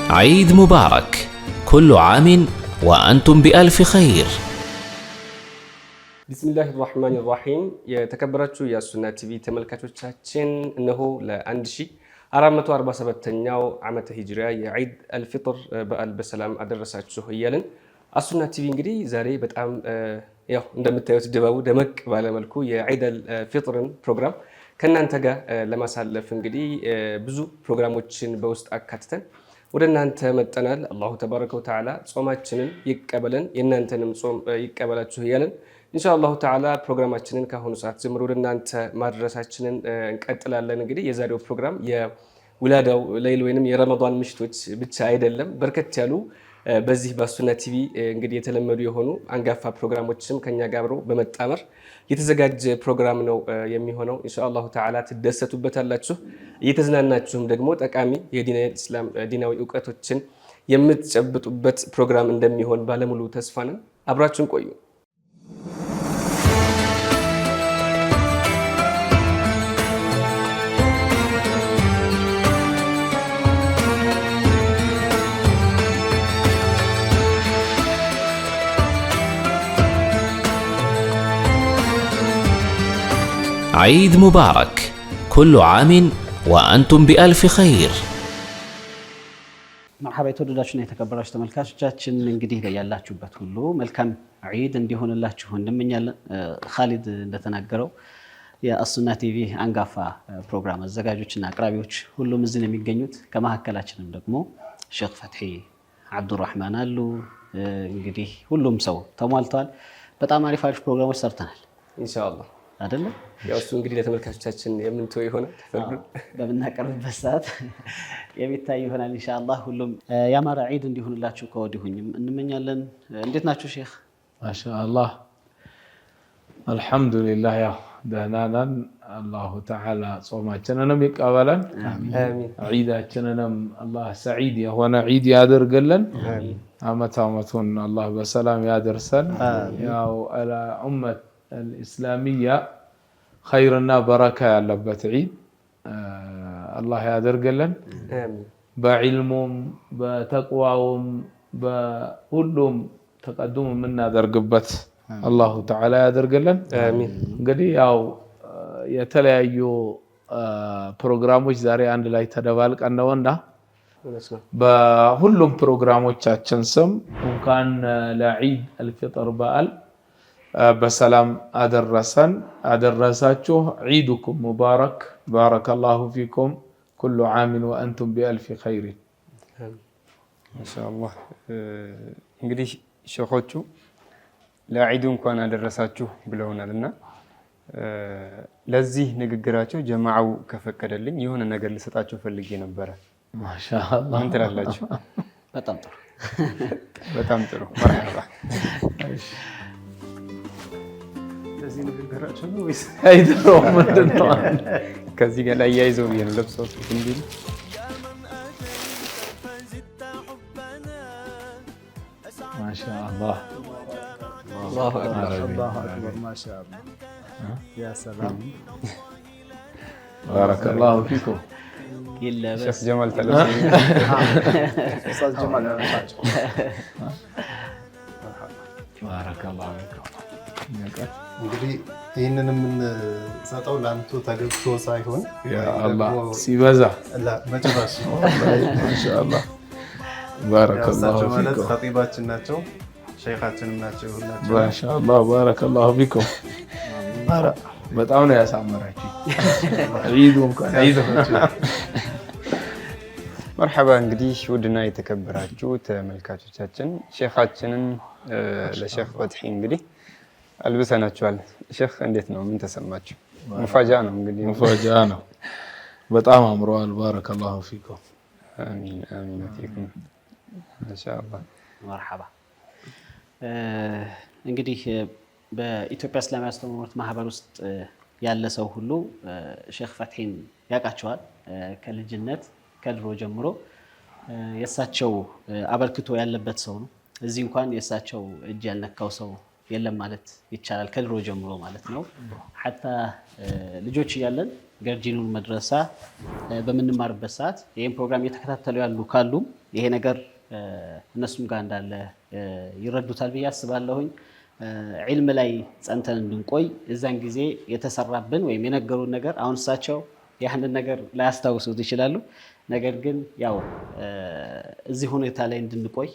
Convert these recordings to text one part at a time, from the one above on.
عيد مبارك كل عام وأنتم بألف خير. بسم الله الرحمن الرحيم. የተከበራችሁ የሱና ቲቪ ተመልካቾቻችን እነሆ ለ1447ኛው ዓመተ ሂጅሪያ የዒድ አልፍጥር በዓል በሰላም አደረሳችሁ እያልን አሱና ቲቪ እንግዲህ ዛሬ በጣም ያው እንደምታዩት ድባቡ ደመቅ ባለ መልኩ የዒድ አልፍጥርን ፕሮግራም ከናንተ ጋር ለማሳለፍ እንግዲህ ብዙ ፕሮግራሞችን በውስጥ አካትተን ወደ እናንተ መጠናል። አላሁ ተባረከ ወተዓላ ጾማችንን ይቀበለን የናንተንም ጾም ይቀበላችሁ እያልን ኢንሻአላሁ ተዓላ ፕሮግራማችንን ከአሁኑ ሰዓት ጀምሮ ወደ እናንተ ማድረሳችንን እንቀጥላለን። እንግዲህ የዛሬው ፕሮግራም የውላዳው ሌሊት ወይንም የረመዳን ምሽቶች ብቻ አይደለም። በርከት ያሉ በዚህ በሱና ቲቪ እንግዲህ የተለመዱ የሆኑ አንጋፋ ፕሮግራሞችም ከኛ ጋር አብሮ በመጣመር የተዘጋጀ ፕሮግራም ነው የሚሆነው። ኢንሻአላሁ ተዓላ ትደሰቱበታላችሁ። እየተዝናናችሁም ደግሞ ጠቃሚ ዲናዊ ዕውቀቶችን የምትጨብጡበት ፕሮግራም እንደሚሆን ባለሙሉ ተስፋ ነን። አብራችሁን ቆዩ። عيد مبارك كل عام وأنتم بألف خير. مرحبا የተወደዳችሁና የተከበራችሁ ተመልካቾቻችን እንግዲህ በያላችሁበት ሁሉ መልካም ዒድ እንዲሆንላችሁ እንመኛለን። ኻሊድ እንደተናገረው የአሱና ቲቪ አንጋፋ ፕሮግራም አዘጋጆችና አቅራቢዎች ሁሉም እዚህ ነው የሚገኙት። ከመሀከላችንም ደግሞ ሼክ ፈትሒ አብዱራህማን አሉ። እንግዲህ ሁሉም ሰው ተሟልቷል። በጣም አሪፍ ፕሮግራሞች ሰርተናል ኢንሻአላህ አይደለ? ያው እሱ እንግዲህ ለተመልካቾቻችን የምንተው ይሆናል በመናቀርብበት ሰዓት የሚታይ ይሆናል ኢንሻአላህ። ሁሉም ያማረ ዒድ እንዲሆንላችሁ ከወዲሁኝም እንመኛለን። እንዴት ናችሁ ሼክ? ማሻአላህ አልሐምዱሊላህ። ያው ደህና ነን። አላሁ ተዓላ ጾማችንንም ይቀበለን፣ ዒዳችንንም አላህ ሰዒድ የሆነ ዒድ ያድርግልን፣ ዓመቱን አላህ በሰላም ያደርሰን። ያው አላ ኡመት الإسلامية خيرنا بركة ያለበት ዒድ አላህ ያደርግልን። በዕልሙም በተቅዋውም በሁሉም ተቀዱም የምናደርግበት አላሁ ተዓላ ያደርግልን። እንግዲህ ያው የተለያዩ ፕሮግራሞች ዛሬ አንድ ላይ ተደባልቀን ነውና በሁሉም ፕሮግራሞቻችን ስም እንኳን ለዒድ አልፍጥር በዓል በሰላም አደረሰን አደረሳችሁ። ዒዱኩም ሙባረክ ባረከላሁ ፊኩም ኩሉ ዓሚን ወአንቱም ቢአልፊ ኸይር። ማሻአላህ። እንግዲህ ሼኾቹ ለዒዱ እንኳን አደረሳችሁ ብለውናልና ለዚህ ንግግራቸው ጀማዓው ከፈቀደልኝ የሆነ ነገር ልሰጣቸው ፈልጌ ነበረ። ማሻአላህ ምን ትላላችሁ? በጣም ጥሩ በጣም ጥሩ። መርሐባ። ለዚህ ንግግራቸው ነው ወይስ አይደረው ምንድነው? ከዚህ ጋር ላይ ያይዘው ነው ለብሰው እንዲል ማሻአላህ አላሁ አክበር አላሁ አክበር ማሻአላህ ያ ሰላም ባረከላሁ ፊኩም። ይለበስ ሼክ ጀማል ተለበሰ። ኡስታዝ ጀማል ናቸው። ባረከላሁ ፊኩም። እንግዲህ ይህንን የምንሰጠው ለአንቱ ተገብቶ ሳይሆን አላህ ሲበዛ መጨረሻ ማሻአላህ ባረከላሁ ማለት ፊኩም። ኸጢባችን ናቸው፣ ሸይኻችንም ናቸው ሁላችሁ። ማሻአላህ ባረከላሁ ፊኩም። በጣም ነው ያሳመራችሁ ዒዱ እንኳን ዒድ መርሐባ። እንግዲህ ውድና የተከበራችሁ ተመልካቾቻችን ሼኻችንን ለሼክ ፈትሒ እንግዲህ አልብሰናችኋል። ሼክ እንዴት ነው? ምን ተሰማችሁ? ሙፋጃ ነው እንግዲህ ሙፋጃ ነው። በጣም አምሮዋል። ባረከላሁ ፊኩም። አሚን አሚን ፊኩም ማሻአላህ። መርሐባ። እንግዲህ በኢትዮጵያ እስላማዊ አስተምህሮት ማህበር ውስጥ ያለ ሰው ሁሉ ሼክ ፈትሒን ያውቃቸዋል። ከልጅነት ከድሮ ጀምሮ የእሳቸው አበርክቶ ያለበት ሰው ነው። እዚህ እንኳን የእሳቸው እጅ ያልነካው ሰው የለም ማለት ይቻላል። ከድሮ ጀምሮ ማለት ነው። ሐታ ልጆች እያለን ገርጂኑን መድረሳ በምንማርበት ሰዓት ይህን ፕሮግራም እየተከታተሉ ያሉ ካሉም ይሄ ነገር እነሱም ጋር እንዳለ ይረዱታል ብዬ አስባለሁኝ። ዒልም ላይ ጸንተን እንድንቆይ እዛን ጊዜ የተሰራብን ወይም የነገሩን ነገር አሁን እሳቸው ያንን ነገር ላያስታውሱት ይችላሉ። ነገር ግን ያው እዚህ ሁኔታ ላይ እንድንቆይ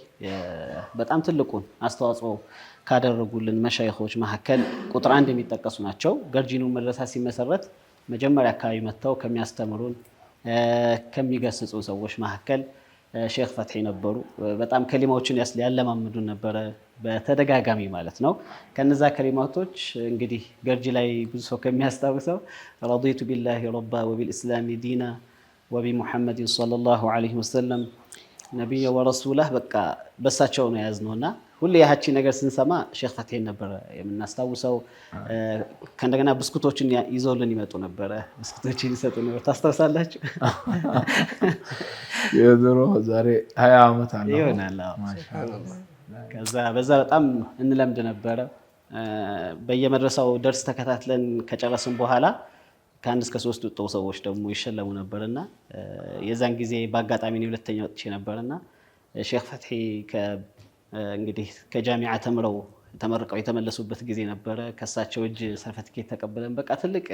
በጣም ትልቁን አስተዋጽኦ ካደረጉልን መሻይኾች መካከል ቁጥር 1 የሚጠቀሱ ናቸው። ገርጂኑን መድረሳ ሲመሰረት መጀመሪያ አካባቢ መጥተው ከሚያስተምሩን ከሚገስጹ ሰዎች መካከል ሼክ ፈትሒ ነበሩ። በጣም ከሊማዎችን ያለማምዱን ነበረ በተደጋጋሚ ማለት ነው። ከነዛ ከሊማቶች እንግዲህ ገርጂ ላይ ብዙ ሰው ከሚያስታውሰው ረዲቱ ቢላሂ ረባ ወቢልኢስላሚ ዲና ወቢሙሐመድን ሰለላሁ ዐለይሂ ወሰለም ነቢየ ወረሱላህ በቃ በሳቸው ነው የያዝነውና ሁሌ ያቺ ነገር ስንሰማ ሼክ ፈትሒን ነበረ የምናስታውሰው። ከእንደገና ብስኩቶችን ይዘውልን ይመጡ ነበረ። ብስኩቶችን ይሰጡ ነበር። ታስታውሳላችሁ? የድሮ ዛሬ 20 ዓመት ይሆናል። ከዛ በዛ በጣም እንለምድ ነበረ። በየመድረሳው ደርስ ተከታትለን ከጨረስን በኋላ ከ1 እስከ 3 ወጡ ሰዎች ደግሞ ይሸለሙ ነበርና የዛን ጊዜ በአጋጣሚ ነው ሁለተኛ ወጥቼ ነበርና ሼክ ፈትሒ እንግዲህ ከጃሚዓ ተመርቀው የተመለሱበት ጊዜ ነበረ። ከሳቸው እጅ ሰርተፊኬት ተቀበለን። በቃ ትልቅ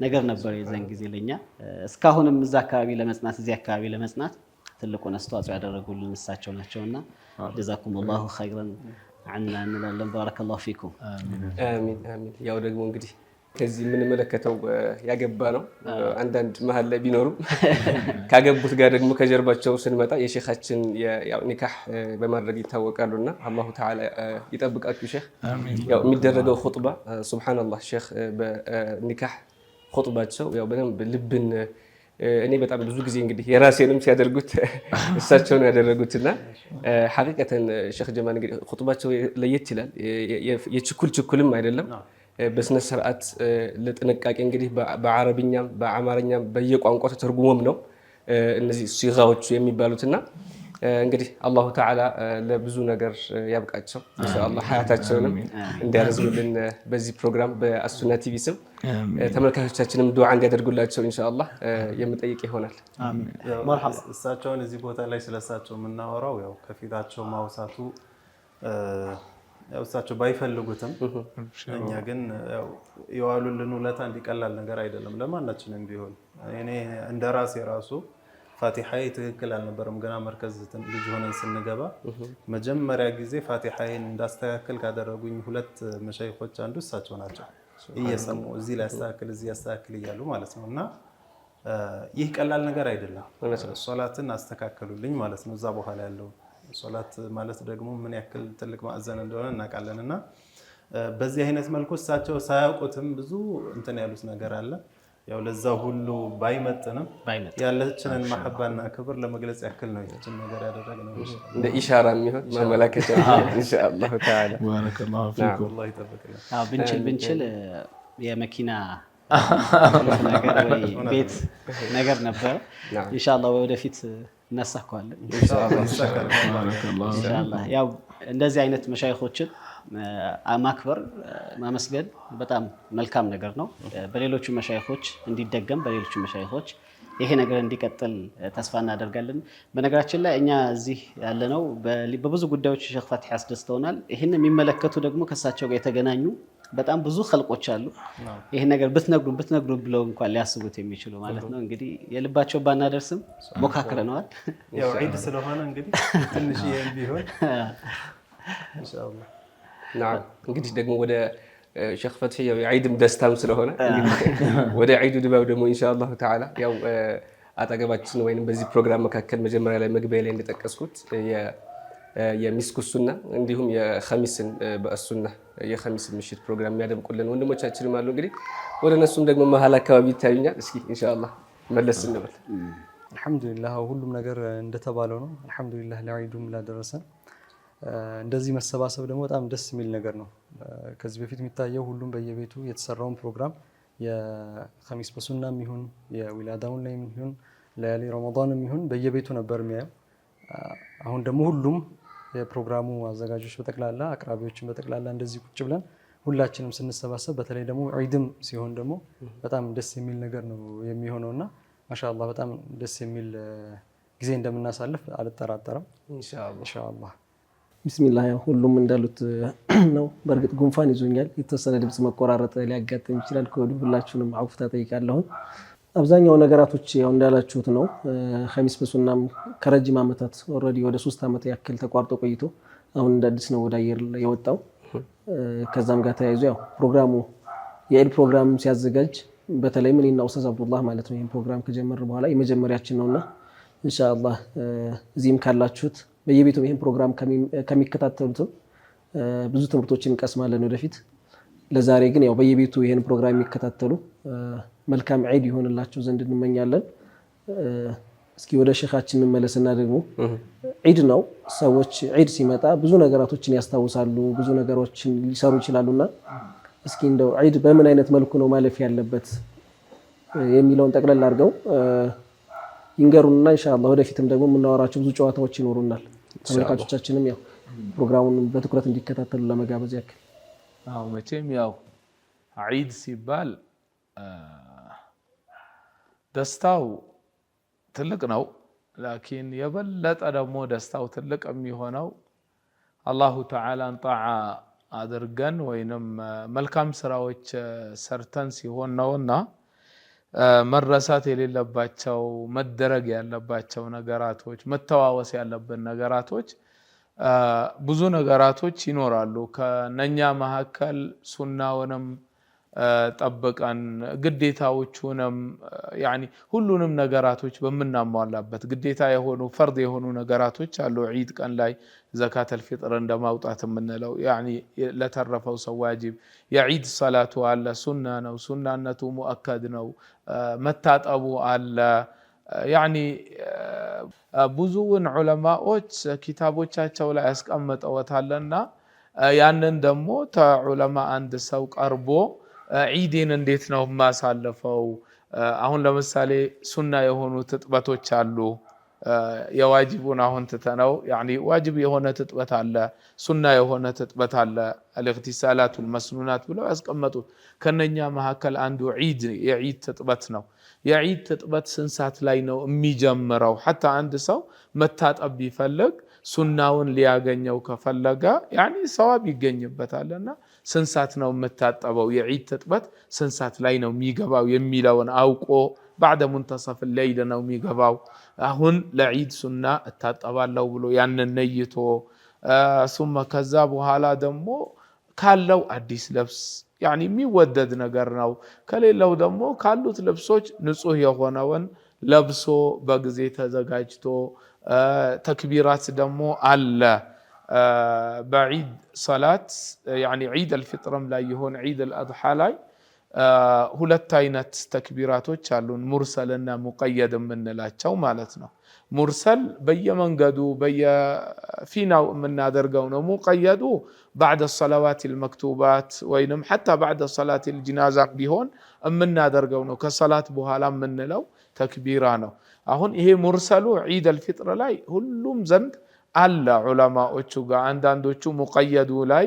ነገር ነበር የዛን ጊዜ ለኛ። እስካሁንም እዛ አካባቢ ለመጽናት እዚህ አካባቢ ለመጽናት ትልቁን አስተዋጽኦ ያደረጉልን እሳቸው ናቸውና ጀዛኩሙላሁ ኸይረን አና እንላለን። ባረከላሁ ፊኩም። አሚን አሚን። ያው ደግሞ እንግዲህ ከዚህ የምንመለከተው ያገባ ነው። አንዳንድ መሀል ላይ ቢኖሩም ካገቡት ጋር ደግሞ ከጀርባቸው ስንመጣ የሼኻችን ያው ኒካህ በማድረግ ይታወቃሉና አላሁ ተዓላ ይጠብቃችሁ ሼኽ። ያው የሚደረገው ኹጥባ ሱብሃንአላህ ሼኽ በኒካህ ኹጥባቸው ያው በደንብ ልብን እኔ በጣም ብዙ ጊዜ እንግዲህ የራሴንም ሲያደርጉት እሳቸው ነው ያደረጉትና ሐቂቀተን ሼኽ ጀማል እንግዲህ ኹጥባቸው ለየት ይላል። የችኩልም አይደለም በስነ ስርዓት ለጥንቃቄ እንግዲህ በአረብኛም በአማርኛም በየቋንቋው ተተርጉሞም ነው እነዚህ ሲጋዎቹ የሚባሉትና እንግዲህ አላሁ ተዓላ ለብዙ ነገር ያብቃቸው ኢንሻአላህ። ሀያታቸውንም እንዲያረዝምልን በዚህ ፕሮግራም በአሱና ቲቪ ስም ተመልካቾቻችንም ዱዓ እንዲያደርጉላቸው ኢንሻአላህ የምጠይቅ ይሆናል። መርሐባ። እሳቸውን እዚህ ቦታ ላይ ስለሳቸው የምናወራው ያው ከፊታቸው ማውሳቱ ያው እሳቸው ባይፈልጉትም እኛ ግን ያው የዋሉልን ውለታ እንዲቀላል ነገር አይደለም ለማናችንም ቢሆን። እኔ እንደራሴ ራሱ ፋቲሐዬ ትክክል አልነበረም። ገና መርከዝ ልጅ ሆነን ስንገባ መጀመሪያ ጊዜ ፋቲሐዬን እንዳስተካከል ካደረጉኝ 2 መሻይኾች አንዱ እሳቸው ናቸው። እየሰሙ እዚህ ላይ አስተካክል እዚህ አስተካክል እያሉ ማለት ነው። እና ይህ ቀላል ነገር አይደለም። ሶላትን አስተካከሉልኝ ማለት ነው። እዛ በኋላ ያለው ሶላት ማለት ደግሞ ምን ያክል ትልቅ ማዕዘን እንደሆነ እናውቃለን። እና በዚህ አይነት መልኩ እሳቸው ሳያውቁትም ብዙ እንትን ያሉት ነገር አለ። ያው ለዛ ሁሉ ባይመጥንም ያለችንን መሐባና ክብር ለመግለጽ ያክል ነው ይህችን ነገር ያደረግነው። እንደ ኢሻራ የሚሆን ማመላከቻ ኢንሻአላህ ተዓላ። ባረከላሁ ፊኩም። አላህ ይጠብቅልን። ብንችል የመኪና ነገር ወይ ቤት ነገር ነበር። ኢንሻአላህ ወደፊት እናሳካዋለን ኢንሻአላህ። ያው እንደዚህ አይነት መሻይኾችን ማክበር ማመስገን በጣም መልካም ነገር ነው። በሌሎቹ መሻይኾች እንዲደገም በሌሎቹ መሻይኾች ይሄ ነገር እንዲቀጥል ተስፋ እናደርጋለን። በነገራችን ላይ እኛ እዚህ ያለነው በብዙ ጉዳዮች ሼክ ፈትሒ ያስደስተውናል። ይህን የሚመለከቱ ደግሞ ከሳቸው ጋር የተገናኙ በጣም ብዙ ኸልቆች አሉ። ይሄን ነገር ብትነግሩ ብለው እንኳን ሊያስቡት የሚችሉ ማለት ነው። እንግዲህ የልባቸው ባናደርስም ሞካክረነዋል። ያው ዒድ ስለሆነ እንግዲህ ትንሽ ይሄን ቢሆን ኢንሻአላህ። እንግዲህ ደግሞ ወደ ሼክ ፈትሒ ያው የዒድም ደስታም ስለሆነ ወደ ዒዱ ድባብ ደግሞ ኢንሻአላህ ተዓላ ያው አጠገባችን ወይንም በዚህ ፕሮግራም መካከል መጀመሪያ ላይ መግቢያ ላይ እንደጠቀስኩት የሚስኩ ሱና እንዲሁም የኸሚስን በአሱና የኸሚስን ምሽት ፕሮግራም የሚያደምቁልን ወንድሞቻችንም አሉ። እንግዲህ ወደ እነሱም ደግሞ መሀል አካባቢ ይታዩኛል። እስኪ ኢንሻአላህ መለስ እንበል። አልሐምዱሊላህ ሁሉም ነገር እንደተባለው ነው። አልሐምዱሊላህ ለዒዱም ላደረሰን። እንደዚህ መሰባሰብ ደግሞ በጣም ደስ የሚል ነገር ነው። ከዚህ በፊት የሚታየው ሁሉም በየቤቱ የተሰራውን ፕሮግራም የኸሚስ በሱናም ይሁን የዊላዳውን ላይ ይሁን ለያሊ ረመዳንም ይሁን በየቤቱ ነበር የሚያየው። አሁን ደግሞ ሁሉም የፕሮግራሙ አዘጋጆች በጠቅላላ አቅራቢዎችን በጠቅላላ እንደዚህ ቁጭ ብለን ሁላችንም ስንሰባሰብ በተለይ ደግሞ ዒድም ሲሆን ደግሞ በጣም ደስ የሚል ነገር ነው የሚሆነውና ማሻአላህ በጣም ደስ የሚል ጊዜ እንደምናሳልፍ አልጠራጠርም ኢንሻአላህ። ቢስሚላህ ሁሉም እንዳሉት ነው። በእርግጥ ጉንፋን ይዞኛል፣ የተወሰነ ድምጽ መቆራረጥ ሊያጋጥም ይችላል። ከወዲሁ ሁላችሁንም አውፍታ ጠይቃለሁ። አብዛኛው ነገራቶች ያው እንዳላችሁት ነው። ኸሚስ በሱናም ከረጅም ዓመታት ኦልሬዲ ወደ 3 ዓመት ያክል ተቋርጦ ቆይቶ አሁን እንደ አዲስ ነው ወደ አየር የወጣው። ከዛም ጋር ተያይዞ ያው ፕሮግራሙ የኢድ ፕሮግራም ሲያዘጋጅ በተለይ እኔና ኡስታዝ አብዱላህ ማለት ነው ይሄን ፕሮግራም ከጀመርን በኋላ የመጀመሪያችን ነውና ኢንሻአላህ እዚህም ካላችሁት በየቤቱም ይሄን ፕሮግራም ከሚከታተሉትም ብዙ ትምህርቶችን እንቀስማለን ወደፊት። ለዛሬ ግን ያው በየቤቱ ይሄን ፕሮግራም የሚከታተሉ መልካም ዒድ ይሆንላችሁ ዘንድ እንመኛለን። እስኪ ወደ ሼኻችን እንመለስና ደግሞ ዒድ ነው። ሰዎች ዒድ ሲመጣ ብዙ ነገራቶችን ያስታውሳሉ፣ ብዙ ነገሮችን ሊሰሩ ይችላሉና እስኪ እንደው ዒድ በምን አይነት መልኩ ነው ማለፍ ያለበት የሚለውን ጠቅለል አድርገው ይንገሩንና ኢንሻአላህ ወደፊትም ደግሞ የምናወራቸው ብዙ ጨዋታዎች ይኖሩናል። ተመልካቾቻችንም ያው ፕሮግራሙን በትኩረት እንዲከታተሉ ለመጋበዝ ያክል። አዎ መቼም ያው ዒድ ሲባል ደስታው ትልቅ ነው። ላኪን የበለጠ ደግሞ ደስታው ትልቅ የሚሆነው አላሁ ተዓላን ጣዓ አድርገን ወይንም መልካም ስራዎች ሰርተን ሲሆን ነውና መረሳት የሌለባቸው መደረግ ያለባቸው ነገራቶች፣ መተዋወስ ያለብን ነገራቶች ብዙ ነገራቶች ይኖራሉ። ከነኛ መካከል ሱናውንም ጠብቀን ግዴታዎቹንም ያኒ ሁሉንም ነገራቶች በመናሟላበት ግዴታ የሆኑ ፈርድ የሆኑ ነገራቶች አሉ። ዒድ ቀን ላይ ዘካተል ፊጥር እንደማውጣት የምንለው ያኒ ለተረፈው ሰው ዋጅብ፣ የዒድ ሰላቱ አለ ሱና ነው፣ ሱናነቱ ሙአከድ ነው። መታጠቡ አለ። ያኒ ብዙውን ዑለማዎች ኪታቦቻቸው ላይ ያስቀምጠውታልና ያንን ደግሞ ተዑለማ አንድ ሰው ቀርቦ ዒድን እንዴት ነው ማሳለፈው? አሁን ለምሳሌ ሱና የሆኑ ትጥበቶች አሉ። የዋጅቡን አሁን ትተነው ያኒ ዋጅብ የሆነ ትጥበት አለ፣ ሱና የሆነ ትጥበት አለ። አልእግቲሳላቱል መስኑናት ብለው ያስቀመጡት ከነኛ መካከል አንዱ ዒድ የዒድ ትጥበት ነው። የዒድ ትጥበት ስንት ሰዓት ላይ ነው የሚጀምረው? ሐታ አንድ ሰው መታጠብ ቢፈልግ ሱናውን ሊያገኘው ከፈለገ ያኒ ሰዋብ ይገኝበታልና ስንት ሰዓት ነው የምታጠበው? የዒድ ትጥበት ስንት ሰዓት ላይ ነው የሚገባው የሚለውን አውቆ بعد منتصف الليل ነው የሚገባው። አሁን ለዒድ ሱና እታጠባለሁ ብሎ ያንን ነይቶ ثم ከዛ በኋላ ደግሞ ካለው አዲስ ልብስ ያኒ የሚወደድ ነገር ነው። ከሌለው ደግሞ ካሉት ልብሶች ንጹህ የሆነውን ለብሶ በጊዜ ተዘጋጅቶ ተክቢራት ደግሞ አለ። በዒድ ሰላት ያኒ ዒድ አልፊጥርም ላይ ይሁን ዒድ አልአድሓ ላይ ሁለት አይነት ተክቢራቶች አሉን፣ ሙርሰልና ሙቀየድ የምንላቸው ማለት ነው። ሙርሰል በየመንገዱ በየፊናው የምናደርገው ነው። ሙቀየዱ بعد الصلوات المكتوبات ወይንም حتى بعد صلاة الجنازة ቢሆን የምናደርገው ነው። ከሰላት በኋላ የምንለው ተክቢራ ነው። አሁን ይሄ ሙርሰሉ ዒድ አልፊጥር ላይ ሁሉም ዘንድ አለ ዑለማዎቹ ጋር። አንዳንዶቹ ሙቀየዱ ላይ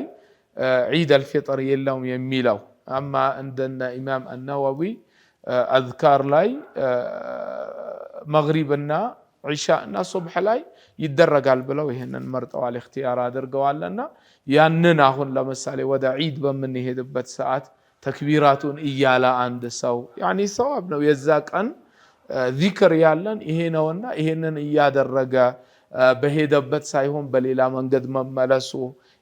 ዒድ አልፊጥር የለውም የሚለው አማ እንደነ ኢማም አልነወዊ አዝካር ላይ መግሪብና ዒሻ እና ሱብሕ ላይ ይደረጋል ብለው ይሄንን መርጠዋል፣ እክቲያር አድርገዋልና ያንን አሁን ለምሳሌ ወደ ዒድ በምንሄድበት ሰዓት ተክቢራቱን እያለ አንድ ሰው ያኒ ሰዋብ ነው። የዛ ቀን ዚክር ያለን ይሄ ነውና ይሄንን እያደረገ በሄደበት ሳይሆን በሌላ መንገድ መመለሱ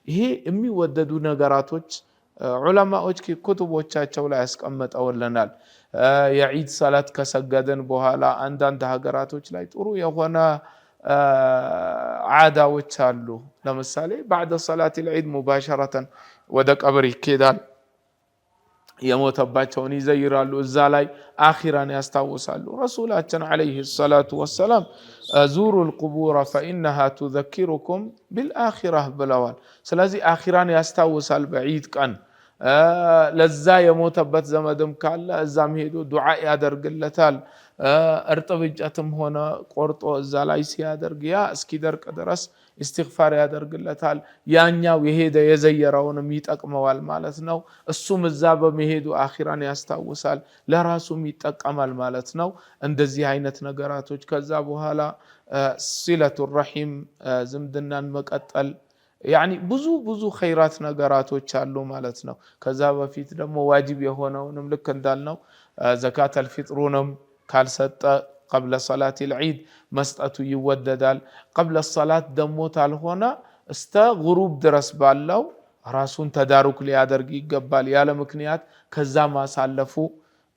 ይሄ የሚወደዱ ነገራቶች ዑለማዎች ኩቱቦቻቸው ላይ ያስቀምጠውልናል። የዒድ ሰላት ከሰገደን በኋላ አንዳንድ ሀገራቶች ላይ ጥሩ የሆነ ዓዳዎች አሉ። ለምሳሌ بعد صلاة العيد مباشرة ወደ ቀብር ይኬዳል፣ የሞተባቸውን ይዘይራሉ፣ እዛ ላይ አኺራን ያስታውሳሉ። ረሱላችን ዓለይሂ ሰላቱ ወሰላም ዙሩ ልቁቡረ ፈኢነሃ ቱዘኪሩኩም ቢልአኺራህ ብለዋል። ስለዚህ አኺራን ያስታውሳል በዒድ ቀን። ለዛ የሞተበት ዘመድም ካለ እዛም ሄዶ ዱዓ ያደርግለታል። እርጥብ እንጨትም ሆነ ቆርጦ እዛ ላይ ሲያደርግ ያ እስኪደርቅ ድረስ ኢስቲግፋር ያደርግለታል። ያኛው የሄደ የዘየረውንም ይጠቅመዋል ማለት ነው። እሱም እዛ በመሄዱ አኺራን ያስታውሳል፣ ለራሱም ይጠቀማል ማለት ነው። እንደዚህ አይነት ነገራቶች ከዛ በኋላ ሲለቱ ረሒም ዝምድናን መቀጠል ያኒ ብዙ ኸይራት ነገራቶች አሉ ማለት ነው። ከዛ በፊት ደግሞ ዋጅብ የሆነውንም ልክ እንዳልነው ዘካተል ፊጥሩንም ካልሰጠ ቀብለ ሰላት ልዒድ መስጠቱ ይወደዳል። ቀብለ ሰላት ደሞ ታልሆነ እስተ ጉሩብ ድረስ ባለው ራሱን ተዳሩክ ሊያደርግ ይገባል። ያለ ምክንያት ከዛ ማሳለፉ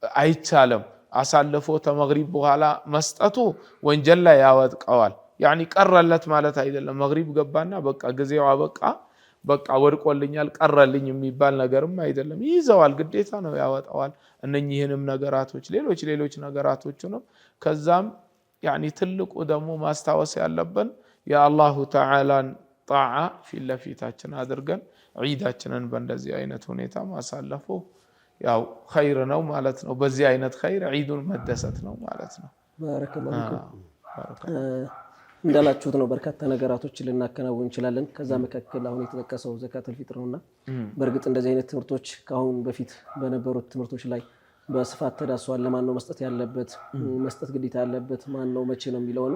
አይቻልም። አሳልፎ ተመግሪብ በኋላ መስጠቱ ወንጀል ላይ ያወጥቀዋል። ያኒ ቀረለት ማለት አይደለም። መግሪብ ገባና በቃ ጊዜው አበቃ በቃ ወድቆልኛል ቀረልኝ የሚባል ነገርም አይደለም። ይዘዋል፣ ግዴታ ነው ያወጣዋል። እነኚህንም ነገራቶች ሌሎች ነገራቶችንም ከዛም ያኒ ትልቁ ደግሞ ማስታወስ ያለብን የአላሁ ተዓላን ጣዓ ፊት ለፊታችን አድርገን ዒዳችንን በእንደዚህ አይነት ሁኔታ ማሳለፉ ያው ኸይር ነው ማለት ነው። በዚህ አይነት ኸይር ዒዱን መደሰት ነው ማለት ነው። ባረከላሁ እንዳላችሁት ነው። በርካታ ነገራቶችን ልናከናውን እንችላለን። ከዛ መካከል አሁን የተጠቀሰው ዘካተል ፊጥር ነውና በእርግጥ እንደዚህ አይነት ትምህርቶች ከአሁን በፊት በነበሩት ትምህርቶች ላይ በስፋት ተዳስሷል። ለማን ነው መስጠት ያለበት፣ መስጠት ግዴታ ያለበት ማን ነው፣ መቼ ነው የሚለው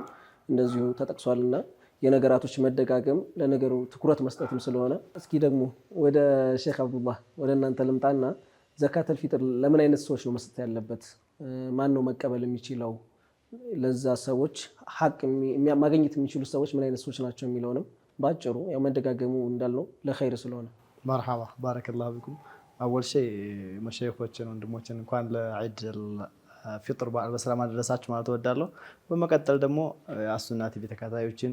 እንደዚሁ ተጠቅሷልና የነገራቶች መደጋገም ለነገሩ ትኩረት መስጠትም ስለሆነ እስኪ ደግሞ ወደ ሼክ አብዱላህ ወደ እናንተ ልምጣና ዘካተል ፊጥር ለምን አይነት ሰዎች ነው መስጠት ያለበት፣ ማን ነው መቀበል የሚችለው፣ ለዛ ሰዎች ሐቅ ማግኘት የሚችሉ ሰዎች ምን አይነት ሰዎች ናቸው የሚለውንም ባጭሩ ያው መደጋገሙ እንዳልነው ለኸይር ስለሆነ። መርሐባ ባረከላሁ ቢኩም። አወል ሸይ መሸይኾችን ወንድሞችን እንኳን ለዒድ ፊጥር በዓል በሰላም አደረሳችሁ ማለት እወዳለሁ። በመቀጠል ደግሞ አሱና ቲቪ ተከታታዮችን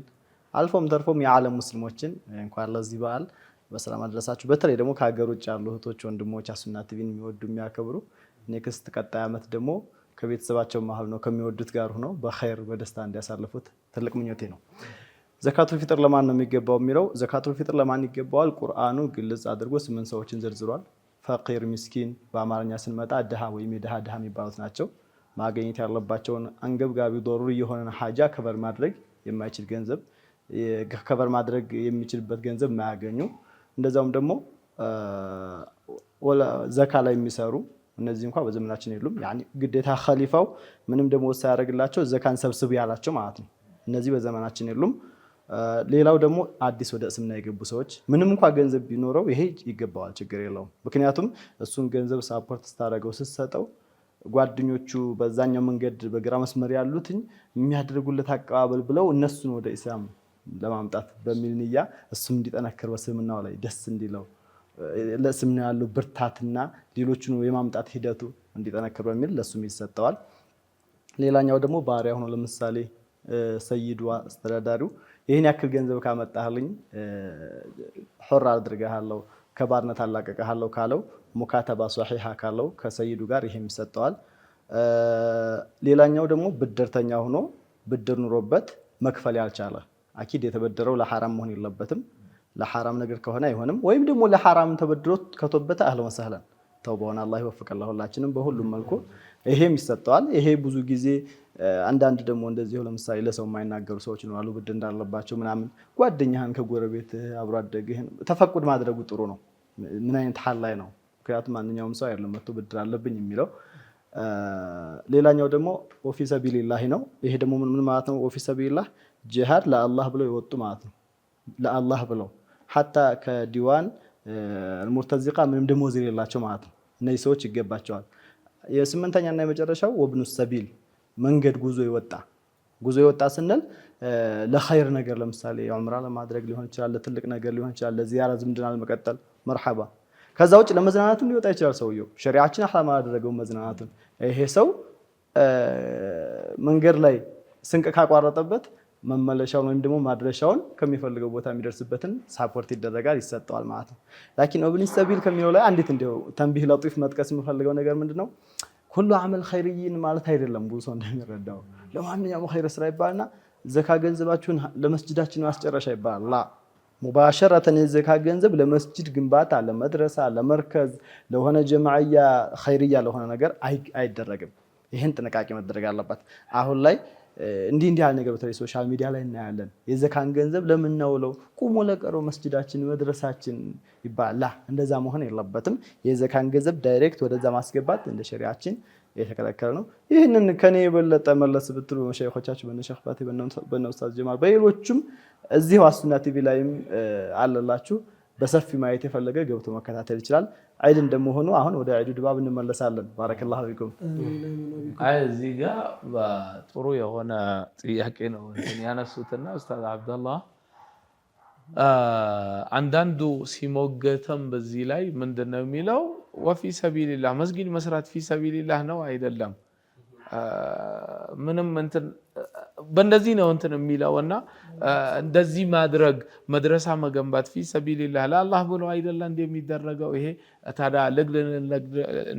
አልፎም ተርፎም የዓለም ሙስሊሞችን እንኳን ለዚህ በዓል በሰላም አደረሳችሁ። በተለይ ደግሞ ከሀገር ውጭ ያሉ እህቶች ወንድሞች አሱና ቲቪን የሚወዱ የሚያከብሩ ኔክስት ቀጣይ ዓመት ደግሞ ከቤተሰባቸው መሀል ነው ከሚወዱት ጋር ሆነው በኸይር በደስታ እንዲያሳልፉት ትልቅ ምኞቴ ነው። ዘካቱል ፊጥር ለማን ነው የሚገባው የሚለው ዘካቱል ፊጥር ለማን ይገባዋል? ቁርአኑ ግልጽ አድርጎ 8 ሰዎችን ዘርዝሯል። ፈቂር፣ ምስኪን፣ በአማርኛ ስንመጣ ድሃ ወይም የድሃ የሚባሉት ናቸው። ማግኘት ያለባቸውን አንገብጋቢ ዶሩሪ የሆነ ሐጃ ከበር ማድረግ የማይችል ገንዘብ ከበር ማድረግ የሚችልበት ገንዘብ ማያገኙ፣ እንደዛውም ደግሞ ዘካ ላይ የሚሰሩ እነዚህ እንኳን በዘመናችን የሉም። ያኒ ግዴታ ኸሊፋው ምንም ደግሞ ሳያደርግላቸው ዘካን ሰብስቡ ያላቸው ማለት ነው። እነዚህ በዘመናችን የሉም። ሌላው ደግሞ አዲስ ወደ እስልምና የገቡ ሰዎች ምንም እንኳን ገንዘብ ቢኖረው ይሄ ይገባዋል፣ ችግር የለውም። ምክንያቱም እሱን ገንዘብ ሳፖርት ስታደርገው ስትሰጠው ጓደኞቹ በዛኛው መንገድ በግራ መስመር ያሉትኝ የሚያደርጉለት አቀባበል ብለው እነሱን ወደ ኢስላም ለማምጣት በሚል ንያ እሱም እንዲጠነክር በእስልምናው ላይ ደስ እንዲለው ለእስልምና ያለው ብርታትና ሌሎቹን የማምጣት ሂደቱ እንዲጠነክር በሚል ለሱም ይሰጠዋል። ሌላኛው ደግሞ ባሪያ ሆኖ ለምሳሌ ሰይዱ አስተዳዳሪው ይህን ያክል ገንዘብ ካመጣህልኝ ሑር አድርገሃለሁ ከባርነት አላቀቀሃለሁ ካለው ሙካተባ ሷሂሃ ካለው ከሰይዱ ጋር ይሄም ይሰጠዋል። ሌላኛው ደግሞ ብድርተኛ ሆኖ ብድር ኑሮበት መክፈል ያልቻለ አኪድ የተበደረው ለሐራም መሆን የለበትም። ለሐራም ነገር ከሆነ አይሆንም። ወይም ደግሞ ለሐራም ተበድሮት ከቶበተ አህለን ወሰህለን ተውበውን አላህ ይወፍቀን ለሁላችንም በሁሉም መልኩ ይሄም ይሰጠዋል። ይሄ ብዙ ጊዜ አንዳንድ ደግሞ እንደዚህ ለምሳሌ ለሰው የማይናገሩ ሰዎች ነው አሉ ብድር እንዳለባቸው ምናምን ጓደኛህን ከጎረቤት አብሮ አደግህን ተፈቁድ ማድረጉ ጥሩ ነው። ምን አይነት ሐል ላይ ነው? ምክንያቱም ማንኛውም ሰው አይደለም መጥቶ ብድር አለብኝ የሚለው። ሌላኛው ደግሞ ወፊ ሰቢልላህ ነው። ይሄ ደግሞ ምን ማለት ነው? ወፊ ሰቢልላህ ጂሃድ ለአላህ ብለው የወጡ ማለት ነው። ለአላህ ብለው ሐታ ከዲዋን ሙርተዚቃ ምንም ደሞዝ የሌላቸው ማለት ነው። እነዚህ ሰዎች ይገባቸዋል። የስምንተኛና የመጨረሻው ወብኑ ሰቢል መንገድ ጉዞ ይወጣ ስንል ለኸይር ነገር ለምሳሌ ዑምራ ለማድረግ ሊሆን ይችላል፣ ለትልቅ ነገር ሊሆን ይችላል፣ ለዚያራ ዝምድና ለመቀጠል መርሐባ። ከዛ ውጭ ለመዝናናትም ሊወጣ ይችላል ሰውየው ሸሪዓችን አህላማ ያደረገው መዝናናቱን። ይሄ ሰው መንገድ ላይ ስንቅ ካቋረጠበት መመለሻውን ወይም ደግሞ ማድረሻውን ከሚፈልገው ቦታ የሚደርስበትን ሳፖርት ይደረጋል፣ ይሰጠዋል ማለት ነው። ላኪን ወብኑ ሰቢል ከሚለው ላይ አንዲት እንደው ተንቢህ ለጢፍ መጥቀስ የምፈልገው ነገር ምንድነው? ሁሉ አመል ኸይርይን ማለት አይደለም። ብዙ ሰው እንደሚረዳው ለማንኛውም ኸይር ስራ ይባልና ዘካ ገንዘባችሁን ለመስጂዳችን ማስጨረሻ ይባላል። ላ ሙባሸረተን የዘካ ገንዘብ ለመስጂድ ግንባታ፣ ለመድረሳ፣ ለመርከዝ፣ ለሆነ ጀማዓያ ኸይርያ ለሆነ ነገር አይደረግም። ይህን ጥንቃቄ መደረግ አለበት። አሁን ላይ እንዲህ ያለ ነገር በተለይ ሶሻል ሚዲያ ላይ እናያለን። የዘካን ገንዘብ ለምናውለው ቁሞ ለቀረው መስጂዳችን መድረሳችን ይባላል። እንደዛ መሆን የለበትም። የዘካን ገንዘብ ዳይሬክት ወደዛ ማስገባት እንደ ሸሪዓችን የተከለከለ ነው። ይህንን ከኔ የበለጠ መለስ ብትሉ በመሻይኾቻችሁ በነ ሼኽ ፋቲ በነ ኡስታዝ ጀማል በሌሎችም እዚሁ አሱና ቲቪ ላይም አለላችሁ። በሰፊ ማየት የፈለገ ገብቶ መከታተል ይችላል። ዒድ እንደመሆኑ አሁን ወደ ዒዱ ድባብ እንመለሳለን። ባረከላሁ ፊኩም። አይ እዚህ ጋር ጥሩ የሆነ ጥያቄ ነው ያነሱትና ኡስታዝ አብደላህ አንዳንዱ ሲሞገተም በዚህ ላይ ምንድነው የሚለው ወፊ ሰቢልላህ መስጊድ መስራት ፊ ሰቢልላህ ነው አይደለም ምንም እንትን በእንደዚህ ነው እንትን የሚለውና እንደዚህ ማድረግ መድረሳ መገንባት ፊ ሰቢልላህ ለአላህ ብሎ አይደለም እንደሚደረገው። ይሄ ታዲያ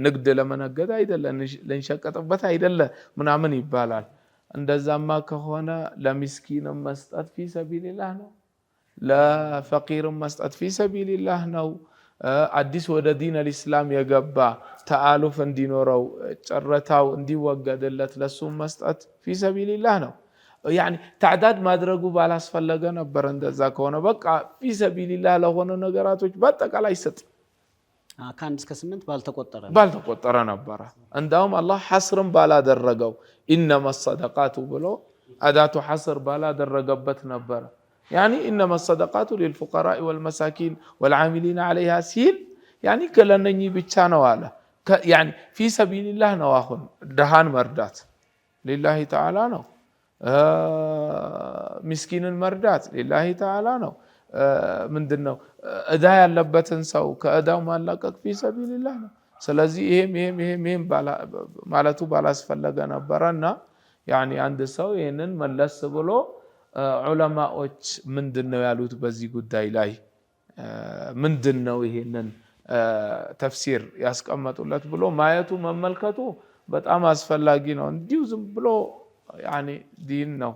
ንግድ ለመነገድ አይደለም ለንሸቀጥበት አይደለም ምናምን ይባላል። እንደዛማ ከሆነ ለሚስኪንም መስጠት ፊ ሰቢልላህ ነው፣ ለፈቂርም መስጠት ፊ ሰቢልላህ ነው። አዲስ ወደ ዲን አልኢስላም የገባ ተአሉፍ እንዲኖረው ጨረታው እንዲወገድለት ለሱ መስጠት ፊ ሰቢልላህ ነው። ያኒ ተዕዳድ ማድረጉ ባላስፈለገ ነበር። እንደዛ ከሆነ በቃ ፊ ሰቢልላህ ለሆነ ነገራቶች በአጠቃላይ ይሰጥ ከአንድ እስከ 8 ባልተቆጠረ ነበረ። እንዳውም አላህ ሐስርም ባላደረገው ኢነማ ሰደቃቱ ብሎ አዳቱ ሐስር ባላደረገበት ነበረ። يعني إنما الصدقات للفقراء والمساكين والعاملين عليها سيل يعني كلنني بتشانا والا يعني في سبيل الله نواخن دهان مردات لله تعالى نو مسكين المردات لله تعالى نو من دنو أدا يلبتن سو كأدا مالك في سبيل الله نو سلازي إهم مالتو بالاس فلقنا برنا يعني عند سو ينن ملس بلو ዑለማዎች ምንድነው ያሉት በዚህ ጉዳይ ላይ ምንድነው ይሄንን ተፍሲር ያስቀመጡለት ብሎ ማየቱ መመልከቱ በጣም አስፈላጊ ነው። እንዲሁ ዝም ብሎ ያኒ ዲን ነው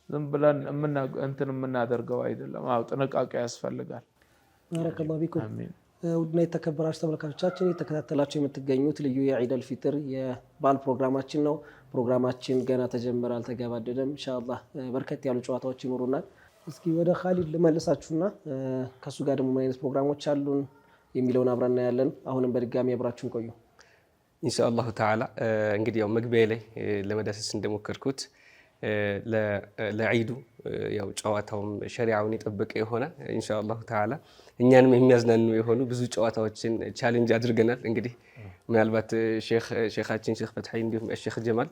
ዝም ብለን እንትን የምናደርገው አይደለም። አው ጥንቃቄ ያስፈልጋል። ባረከላሁ ፊኩም። አሜን። ውድና የተከበራችሁ ተመልካቾቻችን የተከታተላችሁ የምትገኙት ልዩ የዒድ አልፊጥር የበዓል ፕሮግራማችን ነው። ፕሮግራማችን ገና ተጀመረ አልተገባደደም። ኢንሻአላህ በርከት ያሉ ጨዋታዎች ይኖሩናል። እስኪ ወደ ኻሊድ ልመልሳችሁና ከሱ ጋር ደግሞ ምን አይነት ፕሮግራሞች አሉን የሚለውን አብረን ያለን። አሁንም በድጋሚ አብራችሁን ቆዩ ኢንሻአላህ ተዓላ። እንግዲህ ያው መግቢያ ላይ ለመዳሰስ እንደሞከርኩት ለዒዱ ያው ጨዋታውም ሸሪዓውን የጠበቀ የሆነ ኢንሻአላህ ተዓላ እኛንም የሚያዝናኑ የሆኑ ብዙ ጨዋታዎችን ቻሌንጅ አድርገናል። እንግዲህ ምናልባት ሼኻችን ሼኽ ፈትሒ እንዲሁም ሼኽ ጀማል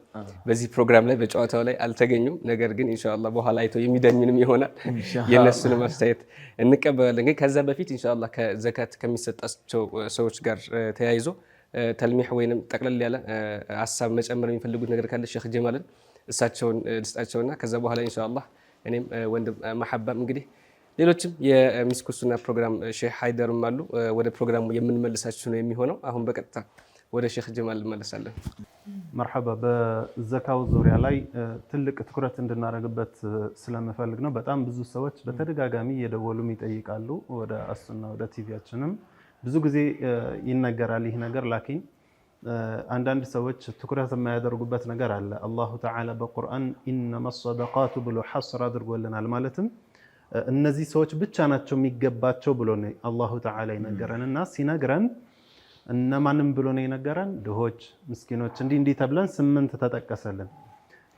በዚህ ፕሮግራም ላይ በጨዋታው ላይ አልተገኙም። ነገር ግን ኢንሻአላህ በኋላ አይተው የሚዳኙንም ይሆናል የነሱንም አስተያየት እንቀበላለን። ግን ከዛ በፊት ኢንሻአላህ ከዘካት ከሚሰጣቸው ሰዎች ጋር ተያይዞ ተልሚህ ወይንም ጠቅለል ያለ ሐሳብ መጨመር የሚፈልጉት ነገር ካለ ሼኽ ጀማልን እሳቸውን ልስጣቸውና ከዛ በኋላ ኢንሻአላህ እኔም ወንድም መሐባም እንግዲህ ሌሎችም የሚስኩ ሱና ፕሮግራም ሼህ ሃይደርም አሉ ወደ ፕሮግራሙ የምንመልሳችሁ ነው የሚሆነው። አሁን በቀጥታ ወደ ሼህ ጀማል እንመለሳለን። መርሐባ። በዘካው ዙሪያ ላይ ትልቅ ትኩረት እንድናደርግበት ስለምፈልግ ነው። በጣም ብዙ ሰዎች በተደጋጋሚ እየደወሉም ይጠይቃሉ። ወደ አሱና ወደ ቲቪያችንም ብዙ ጊዜ ይነገራል ይህ ነገር። ላኪን አንዳንድ ሰዎች ትኩረት የማያደርጉበት ነገር አለ። አላሁ ተዓላ በቁርአን ኢነማ ሰደቃቱ ብሎ ሐስር አድርጎልናል። ማለትም እነዚህ ሰዎች ብቻ ናቸው የሚገባቸው ብሎ ነው አላሁ ተዓላ ይነገረንና ሲነግረን እነማንም ብሎ ነው የነገረን? ድሆች፣ ምስኪኖች እንዲህ ተብለን 8 ተጠቀሰልን።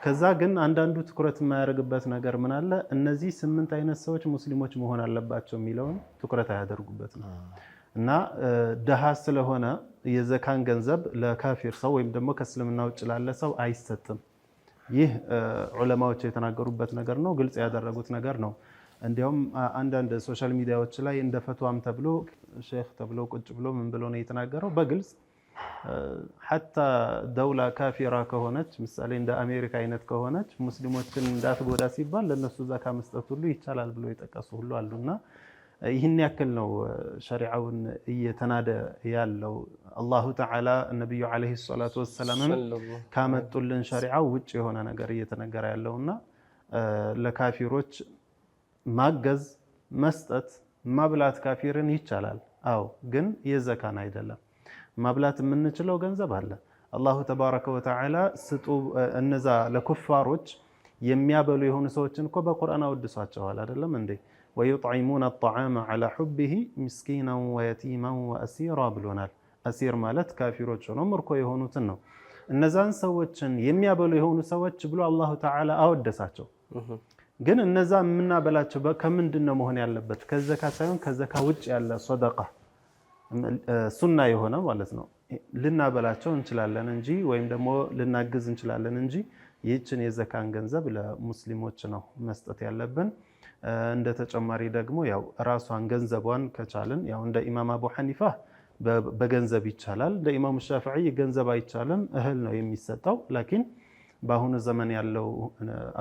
ከዛ ግን አንዳንዱ ትኩረት የማያደርግበት ነገር ምን አለ? እነዚህ 8 አይነት ሰዎች ሙስሊሞች መሆን አለባቸው የሚለውን ትኩረት አያደርጉበትም። እና ደሃ ስለሆነ የዘካን ገንዘብ ለካፊር ሰው ወይም ደግሞ ከእስልምና ውጭ ላለ ሰው አይሰጥም። ይህ ዑለማዎች የተናገሩበት ነገር ነው፣ ግልጽ ያደረጉት ነገር ነው። እንዲያውም አንዳንድ ሶሻል ሚዲያዎች ላይ እንደ ፈትዋም ተብሎ ሼክ ተብሎ ቁጭ ብሎ ምን ብሎ ነው የተናገረው? በግልጽ ሐታ ደውላ ካፊራ ከሆነች ምሳሌ እንደ አሜሪካ አይነት ከሆነች ሙስሊሞችን እንዳትጎዳ ሲባል ለነሱ ዘካ መስጠት ሁሉ ይቻላል ብሎ የጠቀሱ ሁሉ አሉና ይህን ያክል ነው ሸሪዓውን እየተናደ ያለው። አላሁ ተዓላ ነብዩ አለይሂ ሰላቱ ወሰላም ካመጡልን ሸሪዓው ውጭ የሆነ ነገር እየተነገረ ያለውና ለካፊሮች ማገዝ፣ መስጠት፣ ማብላት ካፊርን ይቻላል። አዎ ግን የዘካን አይደለም። ማብላት የምንችለው ገንዘብ አለ። አላሁ ተባረከ ወተዓላ ስጡ እነዛ ለኩፋሮች የሚያበሉ የሆኑ ሰዎችን እኮ በቁርአን አወድሷቸዋል አይደለም እንዴ? ወዩጥዒሙነ አጠዓመ ዐላ ሑቢሂ ምስኪናን ወየቲማን ወአሲራ ብሎናል። አሲር ማለት ካፊሮች ሆነው ምርኮ የሆኑትን ነው። እነዛን ሰዎችን የሚያበሉ የሆኑ ሰዎች ብሎ አላሁ ተዓላ አወደሳቸው። ግን እነዛ የምናበላቸው ከምንድን ነው መሆን ያለበት? ከዘካ ሳይሆን ከዘካ ውጭ ያለ ሰደቃ ሱና የሆነ ማለት ነው ልናበላቸው እንችላለን እንጂ ወይም ደግሞ ልናግዝ እንችላለን እንጂ ይህችን የዘካን ገንዘብ ለሙስሊሞች ነው መስጠት ያለብን። እንደ ተጨማሪ ደግሞ ያው ራሷን ገንዘቧን ከቻልን ያው እንደ ኢማም አቡ ሐኒፋ በገንዘብ ይቻላል፣ እንደ ኢማም ሻፊዒ ገንዘብ አይቻልም፣ እህል ነው የሚሰጠው። ላኪን በአሁኑ ዘመን ያለው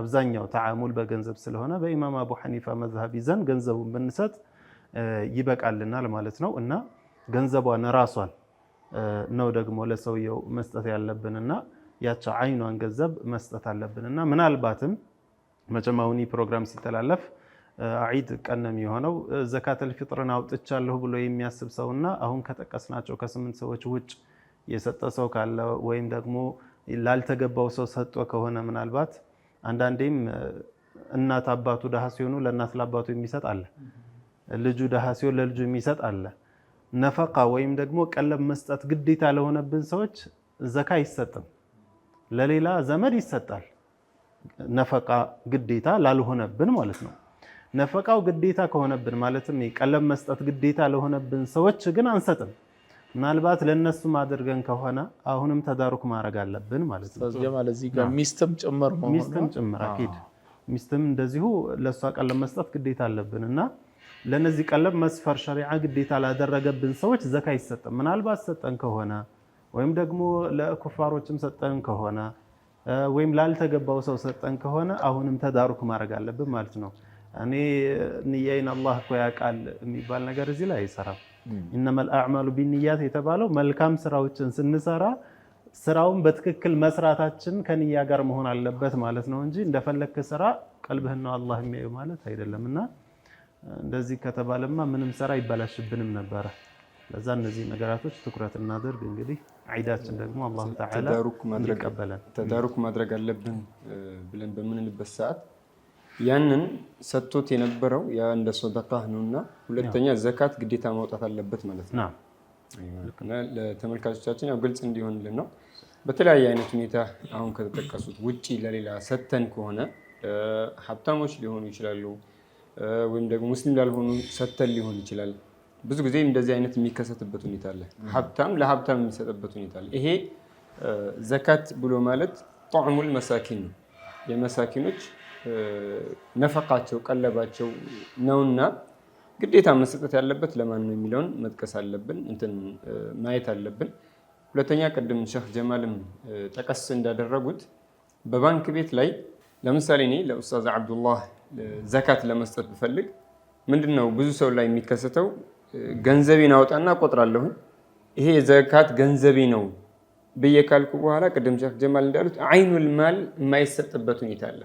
አብዛኛው ተዓሙል በገንዘብ ስለሆነ በኢማም አቡ ሐኒፋ መዝሀብ ይዘን ገንዘቡን ብንሰጥ ይበቃልናል ማለት ነው። እና ገንዘቧን ራሷን ነው ደግሞ ለሰውየው መስጠት ያለብንና ያቻ አይኗን ገንዘብ መስጠት አለብንና ምናልባትም መቼም አሁን ፕሮግራም ሲተላለፍ ዒድ ቀን ነው የሚሆነው። ዘካተል ፊጥርን አውጥቻለሁ ብሎ የሚያስብ ሰውና አሁን ከጠቀስናቸው ከ8 ሰዎች ውጭ የሰጠ ሰው ካለ ወይም ደግሞ ላልተገባው ሰው ሰጥቶ ከሆነ ምናልባት አንዳንዴም እናት አባቱ ደሃ ሲሆኑ ለእናት ለአባቱ የሚሰጥ አለ፣ ልጁ ደሃ ሲሆን ለልጁ የሚሰጥ አለ። ነፈቃ ወይም ደግሞ ቀለብ መስጠት ግዴታ ለሆነብን ሰዎች ዘካ አይሰጥም፣ ለሌላ ዘመድ ይሰጣል። ነፈቃ ግዴታ ላልሆነብን ማለት ነው። ነፈቃው ግዴታ ከሆነብን ማለትም ቀለብ መስጠት ግዴታ ለሆነብን ሰዎች ግን አንሰጥም። ምናልባት ለነሱም አድርገን ከሆነ አሁንም ተዳሩክ ማድረግ አለብን ማለት ነው። ጀማል እዚህ ጋር ሚስትም ጭምር ነው። ሚስትም ጭምር አኪድ ሚስትም እንደዚሁ ለሷ ቀለብ መስጠት ግዴታ አለብን እና ለነዚህ ቀለብ መስፈር ሸሪዓ ግዴታ ላደረገብን ሰዎች ዘካ አይሰጥም። ምናልባት ሰጠን ከሆነ ወይም ደግሞ ለኩፋሮችም ሰጠን ከሆነ ወይም ላልተገባው ሰው ሰጠን ከሆነ አሁንም ተዳሩክ ማድረግ አለብን ማለት ነው። እኔ ንያይን አላህ እኮ ያውቃል የሚባል ነገር እዚህ ላይ አይሰራም። ኢነመል አዕማሉ ቢንያት የተባለው መልካም ስራዎችን ስንሰራ ስራውን በትክክል መስራታችን ከንያ ጋር መሆን አለበት ማለት ነው እንጂ እንደፈለክ ስራ ቀልብህን ነው አላህ የሚያየው ማለት አይደለምና እንደዚህ ከተባለማ ምንም ስራ ይበላሽብንም ነበረ። ለዛ እነዚህ ነገራቶች ትኩረት እናደርግ። እንግዲህ ዒዳችን ደግሞ አላህ ተዓላ ይቀበላል። ተዳሩክ ማድረግ አለብን ብለን በምንልበት ሰዓት ያንን ሰጥቶት የነበረው ያ እንደ ሰደቃ ነውና፣ ሁለተኛ ዘካት ግዴታ ማውጣት አለበት ማለት ነው። ለተመልካቾቻችን ያው ግልጽ እንዲሆንልን ነው። በተለያየ አይነት ሁኔታ አሁን ከተጠቀሱት ውጪ ለሌላ ሰጥተን ከሆነ ሀብታሞች ሊሆኑ ይችላሉ፣ ወይም ደግሞ ሙስሊም ላልሆኑ ሰጥተን ሊሆን ይችላል። ብዙ ጊዜ እንደዚህ አይነት የሚከሰትበት ሁኔታ አለ። ሀብታም ለሀብታም የሚሰጥበት ሁኔታ አለ። ይሄ ዘካት ብሎ ማለት ጧዕሙል መሳኪን ነው። የመሳኪኖች ነፈቃቸው ቀለባቸው ነውና ግዴታ መሰጠት ያለበት ለማን ነው የሚለውን መጥቀስ አለብን፣ እንትን ማየት አለብን። ሁለተኛ ቅድም ሼህ ጀማልም ጠቀስ እንዳደረጉት በባንክ ቤት ላይ ለምሳሌ እኔ ለኡስታዝ አብዱላህ ዘካት ለመስጠት ብፈልግ ምንድነው ብዙ ሰው ላይ የሚከሰተው ገንዘቤን አውጣና ቆጥራለሁ፣ ይሄ ዘካት ገንዘቤ ነው ብዬ ካልኩ በኋላ ቅድም ሼህ ጀማል እንዳሉት አይኑል ማል የማይሰጥበት ሁኔታ አለ።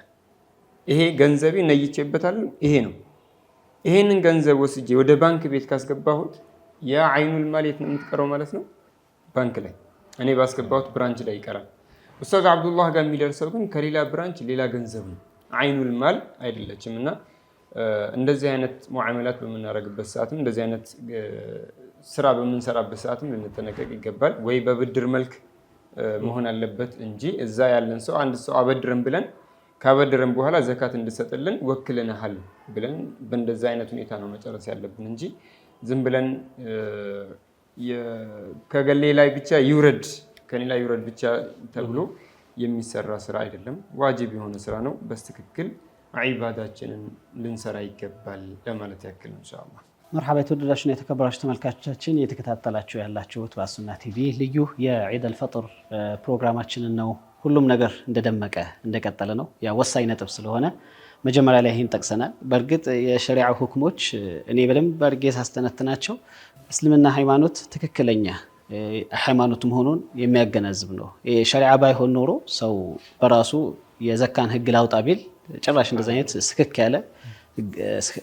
ይሄ ገንዘቤ ነይቼበታለሁ፣ ይሄ ነው። ይሄንን ገንዘብ ወስጄ ወደ ባንክ ቤት ካስገባሁት ያ አይኑል ማል የት ነው የምትቀረው ማለት ነው? ባንክ ላይ እኔ ባስገባሁት ብራንች ላይ ይቀራል። ኡስታዝ አብዱላህ ጋር የሚደርሰው ግን ከሌላ ብራንች ሌላ ገንዘብ ነው፣ አይኑል ማል አይደለችም። እና እንደዚህ አይነት ሙዓመላት በምናደርግበት ሰዓትም እንደዚህ አይነት ስራ በምንሰራበት ሰዓትም ልንጠነቀቅ ይገባል። ወይ በብድር መልክ መሆን አለበት እንጂ እዛ ያለን ሰው አንድ ሰው አበድረን ብለን ካበድረን በኋላ ዘካት እንድሰጥልን ወክለናል ብለን በእንደዛ አይነት ሁኔታ ነው መጨረስ ያለብን እንጂ ዝም ብለን ከገሌ ላይ ብቻ ይውረድ ከኔ ላይ ይውረድ ብቻ ተብሎ የሚሰራ ስራ አይደለም። ዋጅብ የሆነ ስራ ነው። በትክክል ዒባዳችንን ልንሰራ ይገባል ለማለት ያክል ኢንሻአላህ። መርሐባ። የተወደዳችሁና የተከበራችሁ ተመልካቾቻችን እየተከታተላችሁ ያላችሁት በሱና ቲቪ ልዩ የዒድ አልፈጥር ፕሮግራማችንን ነው። ሁሉም ነገር እንደደመቀ እንደቀጠለ ነው። ያ ወሳኝ ነጥብ ስለሆነ መጀመሪያ ላይ ይህን ጠቅሰናል። በእርግጥ የሸሪዓ ሁክሞች እኔ በደንብ አድርጌ ሳስተነትናቸው እስልምና ሃይማኖት ትክክለኛ ሃይማኖት መሆኑን የሚያገናዝብ ነው። ሸሪዓ ባይሆን ኖሮ ሰው በራሱ የዘካን ህግ ላውጣ ቢል ጭራሽ እንደዚህ አይነት ስክክ ያለ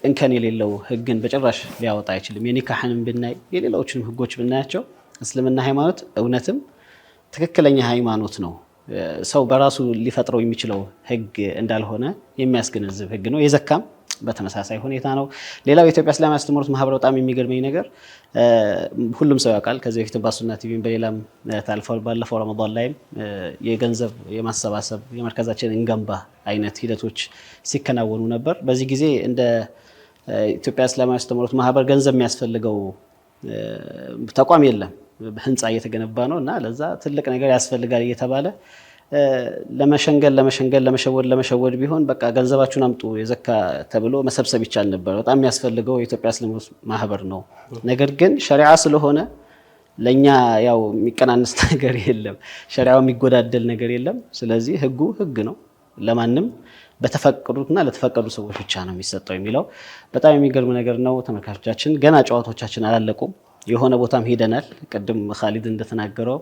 እንከን የሌለው ህግን በጭራሽ ሊያወጣ አይችልም። የኒካህንም ብናይ የሌሎችንም ህጎች ብናያቸው እስልምና ሃይማኖት እውነትም ትክክለኛ ሃይማኖት ነው። ሰው በራሱ ሊፈጥረው የሚችለው ህግ እንዳልሆነ የሚያስገነዝብ ህግ ነው። የዘካም በተመሳሳይ ሁኔታ ነው። ሌላው የኢትዮጵያ እስላማዊ አስተምህሮት ማህበር በጣም የሚገርመኝ ነገር ሁሉም ሰው ያውቃል። ከዚህ በፊት በሱና ቲቪም በሌላም ታልፈው ባለፈው ረመዳን ላይም የገንዘብ የማሰባሰብ የመርከዛችን እንገንባ አይነት ሂደቶች ሲከናወኑ ነበር። በዚህ ጊዜ እንደ ኢትዮጵያ እስላማዊ አስተምህሮት ማህበር ገንዘብ የሚያስፈልገው ተቋም የለም። ህንፃ እየተገነባ ነው እና ለዛ ትልቅ ነገር ያስፈልጋል እየተባለ ለመሸወድ ቢሆን በቃ ገንዘባችሁን አምጡ የዘካ ተብሎ መሰብሰብ ይቻል ነበር። በጣም የሚያስፈልገው የኢትዮጵያ እስላማዊ ማህበር ነው። ነገር ግን ሸሪዓ ስለሆነ ለኛ ያው የሚቀናነስ ነገር የለም፣ ሸሪዓው የሚጎዳደል ነገር የለም። ስለዚህ ህጉ ህግ ነው፣ ለማንም በተፈቀዱትና ለተፈቀዱ ሰዎች ብቻ ነው የሚሰጠው የሚለው በጣም የሚገርም ነገር ነው። ተመልካቾቻችን ገና ጨዋታዎቻችን አላለቁም። የሆነ ቦታም ሄደናል። ቅድም ኻሊድ እንደተናገረው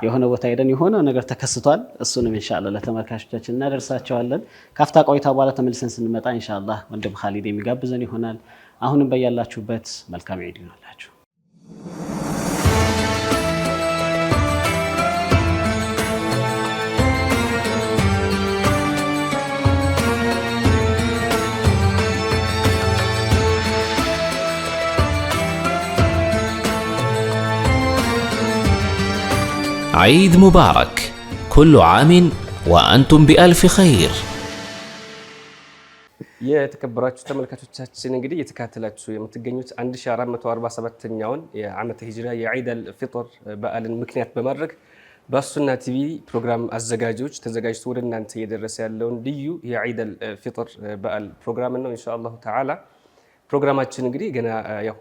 የሆነ ቦታ ሄደን የሆነ ነገር ተከስቷል። እሱንም ኢንሻአላህ ለተመልካቾቻችን እናደርሳቸዋለን። ካፍታ ቆይታ በኋላ ተመልሰን ስንመጣ ኢንሻአላህ ወንድም ኻሊድ የሚጋብዘን ይሆናል። አሁንም በያላችሁበት መልካም ዒድ ይሁንላችሁ። عيد مبارك كل عام وأنتم بألف خير. የተከበራችሁ ተመልካቾቻችን እንግዲህ የተካተላችሁ የምትገኙት 1447ኛውን የዓመተ ሂጅራ የዒድ አልፊጥር በዓልን ምክንያት በማድረግ በሱና ቲቪ ፕሮግራም አዘጋጆች ተዘጋጅቶ ወደ እናንተ እየደረሰ ያለውን ልዩ የዒድ አልፊጥር በዓል ፕሮግራም ነው። ኢንሻአላሁ ተዓላ ፕሮግራማችን እንግዲህ ገና ያው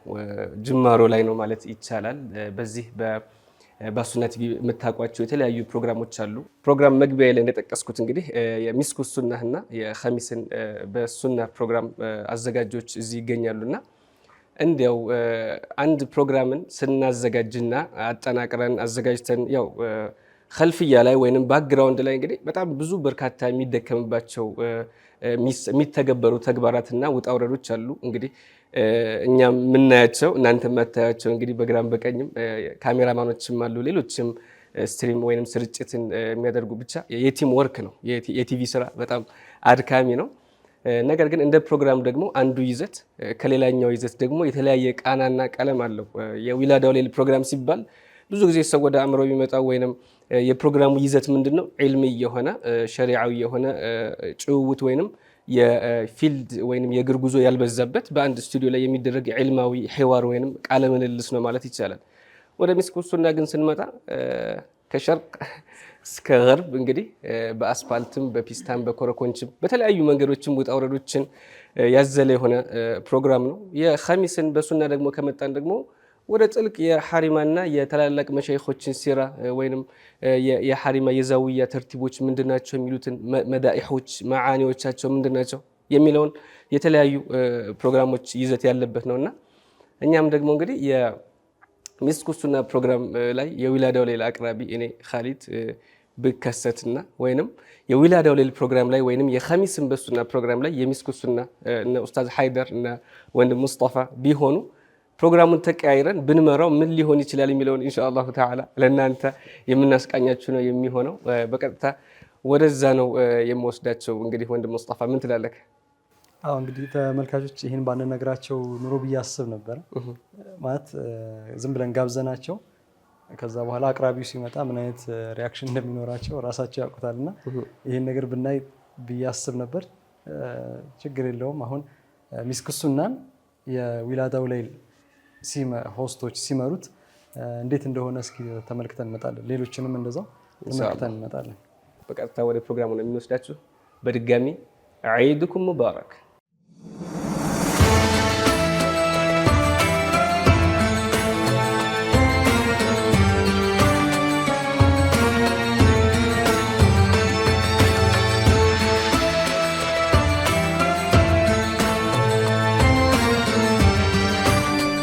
ጅማሮ ላይ ነው ማለት ይቻላል። በዚህ በሱና ቲቪ የምታውቋቸው የተለያዩ ፕሮግራሞች አሉ። ፕሮግራም መግቢያ ላይ እንደጠቀስኩት እንግዲህ የሚስኩ ሱናህና የኸሚስን በሱና ፕሮግራም አዘጋጆች እዚህ ይገኛሉና እንዲያው አንድ ፕሮግራምን ስናዘጋጅና አጠናቅረን አዘጋጅተን ያው ኸልፍያ ላይ ወይንም ባክግራውንድ ላይ እንግዲህ በጣም ብዙ በርካታ የሚደከምባቸው የሚተገበሩ ተግባራትና ውጣውረዶች አሉ። እንግዲህ እኛም የምናያቸው እናንተ የማታያቸው እንግዲህ በግራም በቀኝም ካሜራማኖችም አሉ፣ ሌሎችም ስትሪም ወይንም ስርጭትን የሚያደርጉ ብቻ የቲም ወርክ ነው። የቲቪ ስራ በጣም አድካሚ ነው። ነገር ግን እንደ ፕሮግራም ደግሞ አንዱ ይዘት ከሌላኛው ይዘት ደግሞ የተለያየ ቃናና ቀለም አለው። የዊላዳው ሌል ፕሮግራም ሲባል ብዙ ጊዜ ሰው ወደ አእምሮ የሚመጣው ወይንም የፕሮግራሙ ይዘት ምንድነው? ዒልሚ የሆነ ሸሪዓዊ የሆነ ጭውውት ወይንም የፊልድ ወይንም የእግር ጉዞ ያልበዛበት በአንድ ስቱዲዮ ላይ የሚደረግ ዒልማዊ ሒዋር ወይንም ቃለ ምልልስ ነው ማለት ይቻላል። ወደ ሚስኩ ሱና ግን ስንመጣ ከሸርቅ እስከ ገርብ እንግዲህ በአስፋልትም በፒስታም በኮረኮንችም በተለያዩ መንገዶችም ውጣ ውረዶችን ያዘለ የሆነ ፕሮግራም ነው። የኸሚስን በሱና ደግሞ ከመጣን ደግሞ ወደ ጥልቅ የሐሪማና የተላላቅ መሻይኾችን ሲራ ወይንም የሐሪማ የዛውያ ተርቲቦች ምንድናቸው የሚሉትን መዳኢሖች ማዓኒዎቻቸው ምንድናቸው የሚለውን የተለያዩ ፕሮግራሞች ይዘት ያለበት ነውና እኛም ደግሞ እንግዲህ የሚስኩ ሱና ፕሮግራም ላይ የዊላዳው ሌል አቅራቢ እኔ ኻሊድ ብከሰትና ወይንም የዊላዳው ሌል ፕሮግራም ላይ ወይንም የኸሚስን በሱና ፕሮግራም ላይ የሚስኩ ሱና እና ኡስታዝ ሃይደር እና ወንድም ሙስጠፋ ቢሆኑ ፕሮግራሙን ተቀያይረን ብንመራው ምን ሊሆን ይችላል የሚለውን ኢንሻአላሁ ተዓላ ለእናንተ የምናስቃኛችሁ ነው የሚሆነው። በቀጥታ ወደዛ ነው የምወስዳቸው። እንግዲህ ወንድም ሙስጠፋ ምን ትላለህ? አዎ እንግዲህ ተመልካቾች ይህን ባንነግራቸው ኑሮ ብዬ አስብ ነበር። ማለት ዝም ብለን ጋብዘናቸው ከዛ በኋላ አቅራቢው ሲመጣ ምን አይነት ሪያክሽን እንደሚኖራቸው ራሳቸው ያውቁታልና ይህን ነገር ብናይ ብዬ አስብ ነበር። ችግር የለውም። አሁን ሚስኩ ሱናን የዊላዳው ሌል ሆስቶች ሲመሩት እንዴት እንደሆነ እስኪ ተመልክተን እንመጣለን። ሌሎችንም እንደዛው ተመልክተን እንመጣለን። በቀጥታ ወደ ፕሮግራሙ ነው የሚወስዳችሁ። በድጋሚ ዒድኩም ሙባረክ።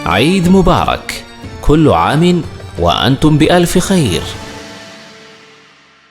عيد مبارك كل عام وأنتم بألف خير.